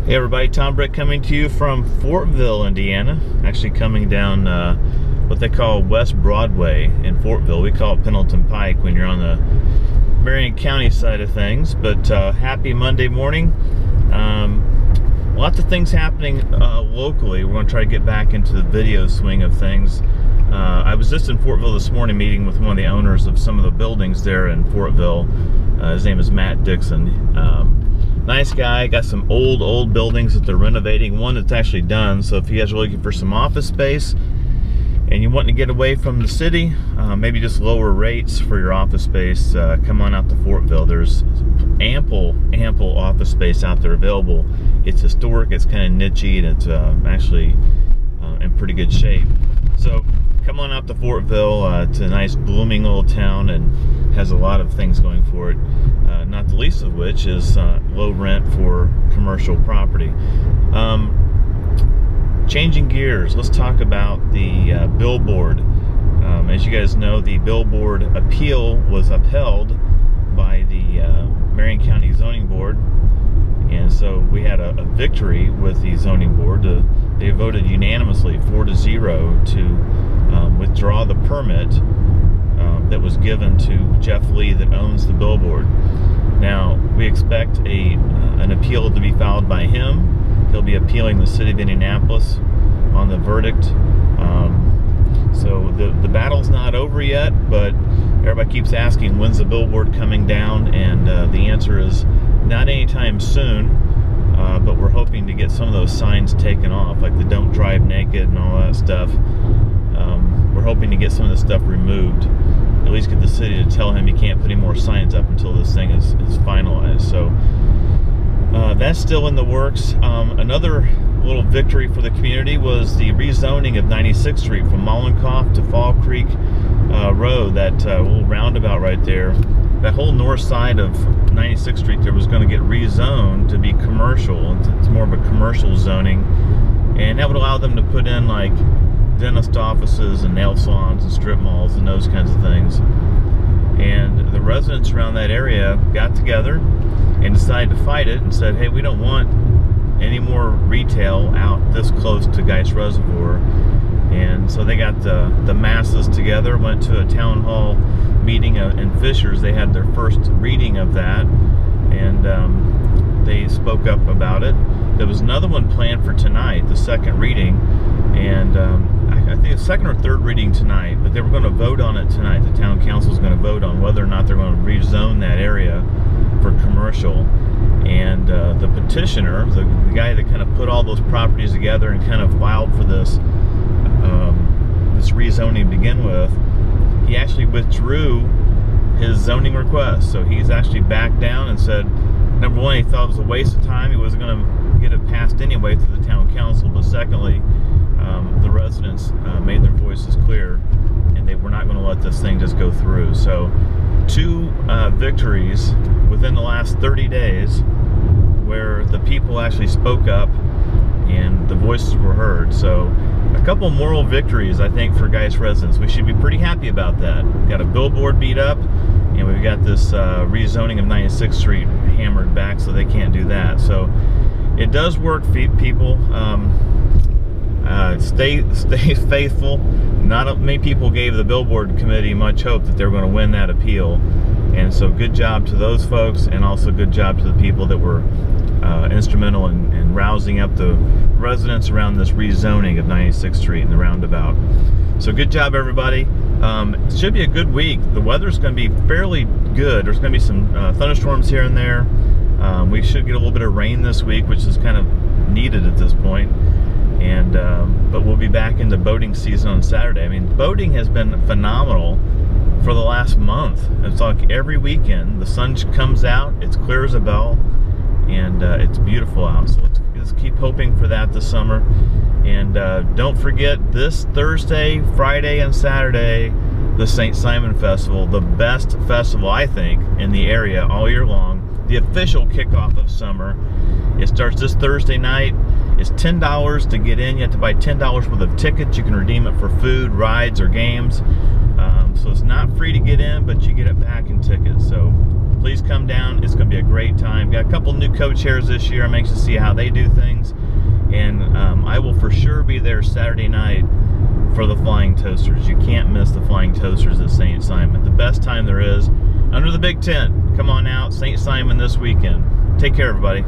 Hey everybody, Tom Britt coming to you from Fortville, Indiana. Actually coming down what they call West Broadway in Fortville. We call it Pendleton Pike when you're on the Marion County side of things. But happy Monday morning. Lots of things happening locally. We're going to try to get back into the video swing of things. I was just in Fortville this morning meeting with one of the owners of some of the buildings there in Fortville. His name is Matt Dixon. Nice guy, got some old buildings that they're renovating, one that's actually done. So if you guys are looking for some office space and you want to get away from the city, maybe just lower rates for your office space, come on out to Fortville. There's ample office space out there available. It's historic, it's kind of niche-y, and it's actually in pretty good shape. So come on out to Fortville. It's a nice blooming little town and has a lot of things going for it. Not the least of which is low rent for commercial property. Changing gears, let's talk about the billboard. As you guys know, the billboard appeal was upheld by the Marion County Zoning Board, and so we had a victory with the zoning board. They voted unanimously 4-0 to withdraw the permit that was given to Jeff Lee that owns the billboard. Now, we expect an appeal to be filed by him. He'll be appealing the city of Indianapolis on the verdict. So the battle's not over yet, but everybody keeps asking, when's the billboard coming down? And the answer is not anytime soon, but we're hoping to get some of those signs taken off, like the don't drive naked and all that stuff. We're hoping to get some of the stuff removed. At least get the city to tell him he can't put any more signs up until this thing is finalized. So that's still in the works. Another little victory for the community was the rezoning of 96th Street from Mollenkoff to Fall Creek Road, that little roundabout right there. That whole north side of 96th Street there was going to get rezoned to be commercial. It's more of a commercial zoning, and that would allow them to put in like dentist offices and nail salons and strip malls and those kinds of things. And the residents around that area got together and decided to fight it and said, hey, we don't want any more retail out this close to Geist Reservoir. And so they got the masses together, went to a town hall meeting in Fishers. They had their first reading of that, and they spoke up about it. There was another one planned for tonight, the second reading, and I think a second or third reading tonight, but they were going to vote on it tonight. The town council is going to vote on whether or not they're going to rezone that area for commercial. And the petitioner, the guy that kind of put all those properties together and kind of filed for this this rezoning to begin with, he actually withdrew his zoning request. So he's actually backed down and said, number one, he thought it was a waste of time. He wasn't going to get it passed anyway through the town council. But secondly, the residents made their voices clear, and they were not going to let this thing just go through. So two victories within the last 30 days where the people actually spoke up and the voices were heard. So a couple moral victories, I think, for Geist residents. We should be pretty happy about that. We've got a billboard beat up, and we've got this rezoning of 96th Street hammered back, so they can't do that. So it does work, people. Stay faithful. Not many people gave the billboard committee much hope that they were going to win that appeal, and so good job to those folks, and also good job to the people that were instrumental in rousing up the residents around this rezoning of 96th Street and the roundabout. So good job, everybody. It should be a good week. The weather's going to be fairly good. There's going to be some thunderstorms here and there. We should get a little bit of rain this week, which is kind of needed at this point. And but we'll be back into boating season on Saturday. I mean, boating has been phenomenal for the last month. It's like every weekend the sun comes out, it's clear as a bell, and it's beautiful out. So let's keep hoping for that this summer. And don't forget, this Thursday, Friday, and Saturday, the St. Simon Festival, the best festival, I think, in the area all year long. The official kickoff of summer. It starts this Thursday night. It's $10 to get in. You have to buy $10 worth of tickets. You can redeem it for food, rides, or games. So it's not free to get in, but you get it back in tickets. So please come down. It's going to be a great time. Got a couple new co-chairs this year. I'm anxious to see how they do things. And I will for sure be there Saturday night for the Flying Toasters. You can't miss the Flying Toasters at St. Simon. The best time there is under the big tent. Come on out, St. Simon this weekend. Take care, everybody.